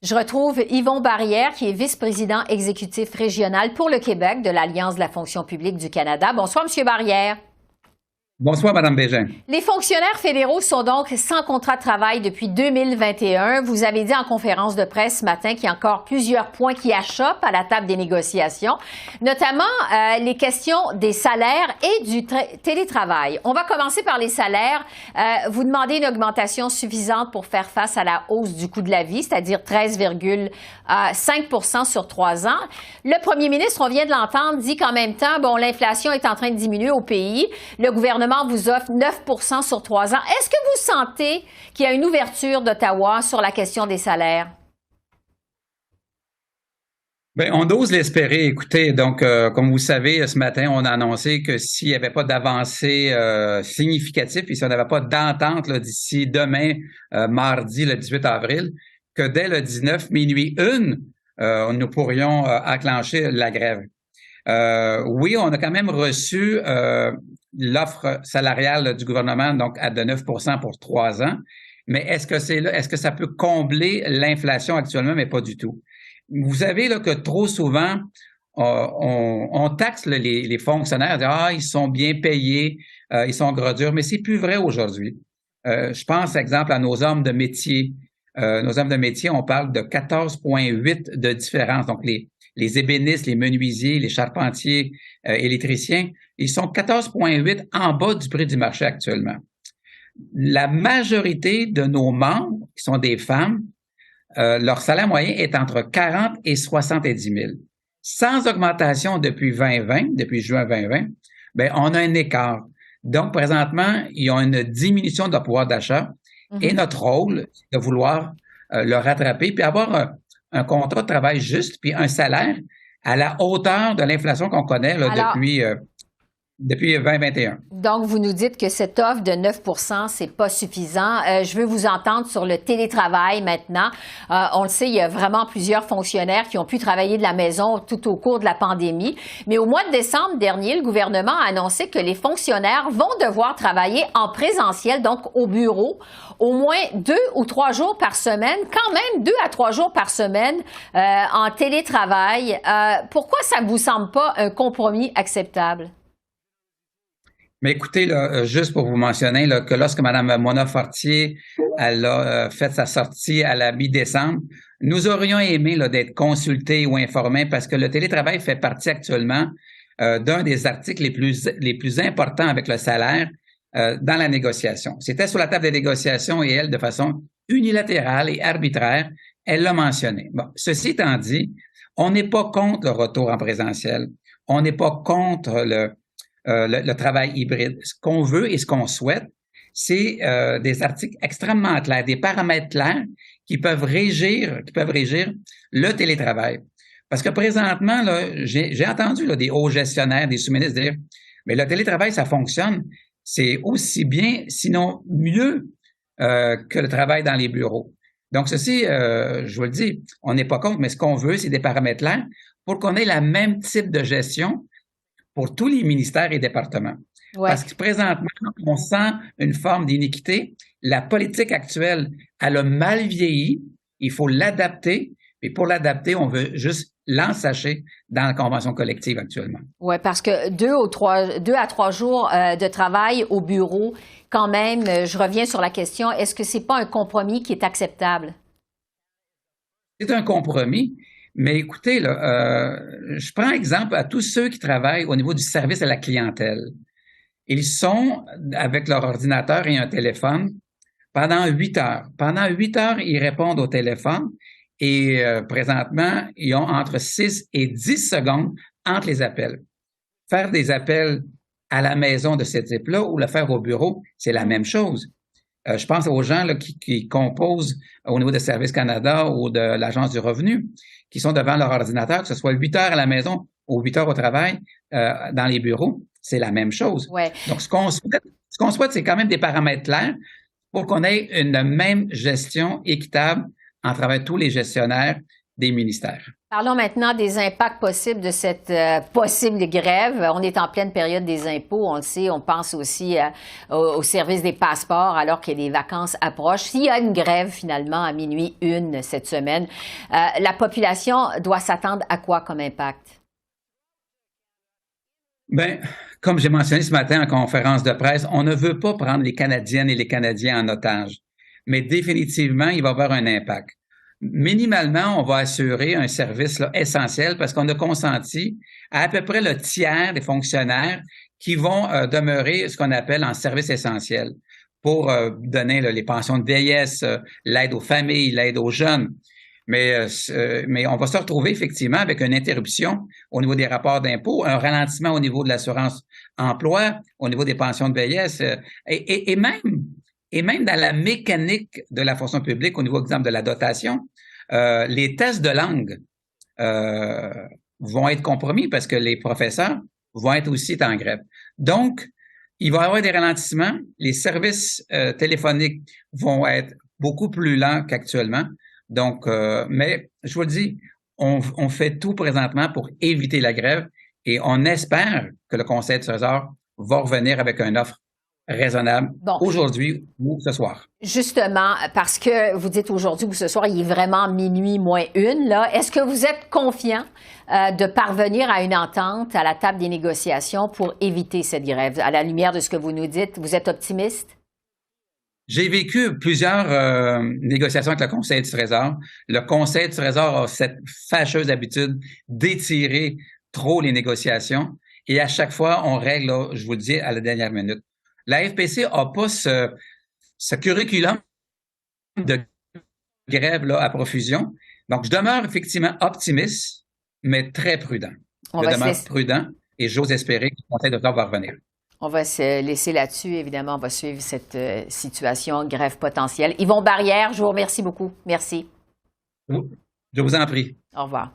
Je retrouve Yvon Barrière, qui est vice-président exécutif régional pour le Québec de l'Alliance de la fonction publique du Canada. Bonsoir, M. Barrière. Bonsoir, Mme Bégin. Les fonctionnaires fédéraux sont donc sans contrat de travail depuis 2021. Vous avez dit en conférence de presse ce matin qu'il y a encore plusieurs points qui achoppent à la table des négociations, notamment les questions des salaires et du télétravail. On va commencer par les salaires. Vous demandez une augmentation suffisante pour faire face à la hausse du coût de la vie, c'est-à-dire 13,5 sur 3 ans. Le premier ministre, on vient de l'entendre, dit qu'en même temps, bon, l'inflation est en train de diminuer au pays. Le gouvernement vous offre 9 sur 3 ans. Est-ce que vous sentez qu'il y a une ouverture d'Ottawa sur la question des salaires? Bien, on ose l'espérer. Écoutez, donc, comme vous savez, ce matin, on a annoncé que s'il n'y avait pas d'avancée significative et si on n'avait pas d'entente d'ici demain, mardi, le 18 avril, que dès le 19, minuit 1, nous pourrions enclencher la grève. Oui, on a quand même reçu l'offre salariale du gouvernement, donc de 9 pour 3 ans. Mais est-ce que ça peut combler l'inflation actuellement? Mais pas du tout. Vous savez là, que trop souvent, on taxe les fonctionnaires, ils sont bien payés, ils sont gros durs, mais c'est plus vrai aujourd'hui. Je pense, exemple, à nos hommes de métier. Nos hommes de métier, on parle de 14,8 de différence. Donc, les ébénistes, les menuisiers, les charpentiers, électriciens, ils sont 14,8 en bas du prix du marché actuellement. La majorité de nos membres, qui sont des femmes, leur salaire moyen est entre 40 et 70 000. Sans augmentation depuis juin 2020, ben on a un écart. Donc, présentement, ils ont une diminution de leur pouvoir d'achat et notre rôle, c'est de vouloir le rattraper puis avoir un contrat de travail juste puis un salaire à la hauteur de l'inflation qu'on connaît là, depuis 2021. Donc, vous nous dites que cette offre de 9 c'est pas suffisant. Je veux vous entendre sur le télétravail maintenant. On le sait, il y a vraiment plusieurs fonctionnaires qui ont pu travailler de la maison tout au cours de la pandémie. Mais au mois de décembre dernier, le gouvernement a annoncé que les fonctionnaires vont devoir travailler en présentiel, donc au bureau, au moins 2 ou 3 jours par semaine, quand même 2 à 3 jours par semaine en télétravail. Pourquoi ça ne vous semble pas un compromis acceptable? Mais écoutez, là, juste pour vous mentionner là, que lorsque Mme Mona Fortier elle a fait sa sortie à la mi-décembre, nous aurions aimé là, d'être consultés ou informés parce que le télétravail fait partie actuellement d'un des articles les plus importants avec le salaire dans la négociation. C'était sur la table des négociations et elle, de façon unilatérale et arbitraire, elle l'a mentionné. Bon, ceci étant dit, on n'est pas contre le retour en présentiel. On n'est pas contre le travail hybride. Ce qu'on veut et ce qu'on souhaite, c'est des articles extrêmement clairs, des paramètres clairs qui peuvent régir le télétravail. Parce que présentement, là, j'ai entendu là, des hauts gestionnaires, des sous-ministres dire, mais le télétravail, ça fonctionne. C'est aussi bien, sinon mieux que le travail dans les bureaux. Donc ceci, je vous le dis, on n'est pas contre, mais ce qu'on veut, c'est des paramètres clairs pour qu'on ait le même type de gestion pour tous les ministères et départements. Ouais. Parce que présentement, on sent une forme d'iniquité. La politique actuelle, elle a mal vieilli. Il faut l'adapter. Et pour l'adapter, on veut juste l'ensacher dans la convention collective actuellement. Oui, parce que 2 à 3 jours de travail au bureau, quand même, je reviens sur la question, est-ce que c'est pas un compromis qui est acceptable? C'est un compromis. Mais écoutez, là, je prends exemple à tous ceux qui travaillent au niveau du service à la clientèle. Ils sont avec leur ordinateur et un téléphone pendant 8 heures. Pendant 8 heures, ils répondent au téléphone et présentement, ils ont entre 6 et 10 secondes entre les appels. Faire des appels à la maison de ce type-là ou le faire au bureau, c'est la même chose. Je pense aux gens là, qui composent au niveau de Service Canada ou de l'Agence du revenu, qui sont devant leur ordinateur, que ce soit 8 heures à la maison ou 8 heures au travail dans les bureaux, c'est la même chose. Ouais. Donc, ce qu'on souhaite, c'est quand même des paramètres clairs pour qu'on ait une même gestion équitable en travers tous les gestionnaires des ministères. Parlons maintenant des impacts possibles de cette possible grève. On est en pleine période des impôts, on le sait. On pense aussi au service des passeports alors que les vacances approchent. S'il y a une grève finalement à minuit 1 cette semaine, la population doit s'attendre à quoi comme impact? Bien, comme j'ai mentionné ce matin en conférence de presse, on ne veut pas prendre les Canadiennes et les Canadiens en otage. Mais définitivement, il va y avoir un impact. Minimalement, on va assurer un service là, essentiel parce qu'on a consenti à peu près le tiers des fonctionnaires qui vont demeurer ce qu'on appelle en service essentiel pour donner là, les pensions de vieillesse, l'aide aux familles, l'aide aux jeunes. Mais on va se retrouver effectivement avec une interruption au niveau des rapports d'impôts, un ralentissement au niveau de l'assurance emploi, au niveau des pensions de vieillesse et même dans la mécanique de la fonction publique, au niveau, exemple, de la dotation, les tests de langue vont être compromis parce que les professeurs vont être aussi en grève. Donc, il va y avoir des ralentissements. Les services téléphoniques vont être beaucoup plus lents qu'actuellement. Donc, mais je vous le dis, on fait tout présentement pour éviter la grève et on espère que le Conseil du Trésor va revenir avec une offre raisonnable aujourd'hui ou ce soir. Justement, parce que vous dites aujourd'hui ou ce soir, il est vraiment minuit moins 1, là. Est-ce que vous êtes confiant de parvenir à une entente à la table des négociations pour éviter cette grève? À la lumière de ce que vous nous dites, vous êtes optimiste? J'ai vécu plusieurs négociations avec le Conseil du Trésor. Le Conseil du Trésor a cette fâcheuse habitude d'étirer trop les négociations et à chaque fois, on règle, là, je vous le dis, à la dernière minute. La FPC n'a pas ce curriculum de grève là, à profusion. Donc, je demeure effectivement optimiste, mais très prudent. Je demeure prudent et j'ose espérer que le Conseil du Trésor va revenir. On va se laisser là-dessus. Évidemment, on va suivre cette situation, grève potentielle. Yvon Barrière, je vous remercie beaucoup. Merci. Je vous en prie. Au revoir.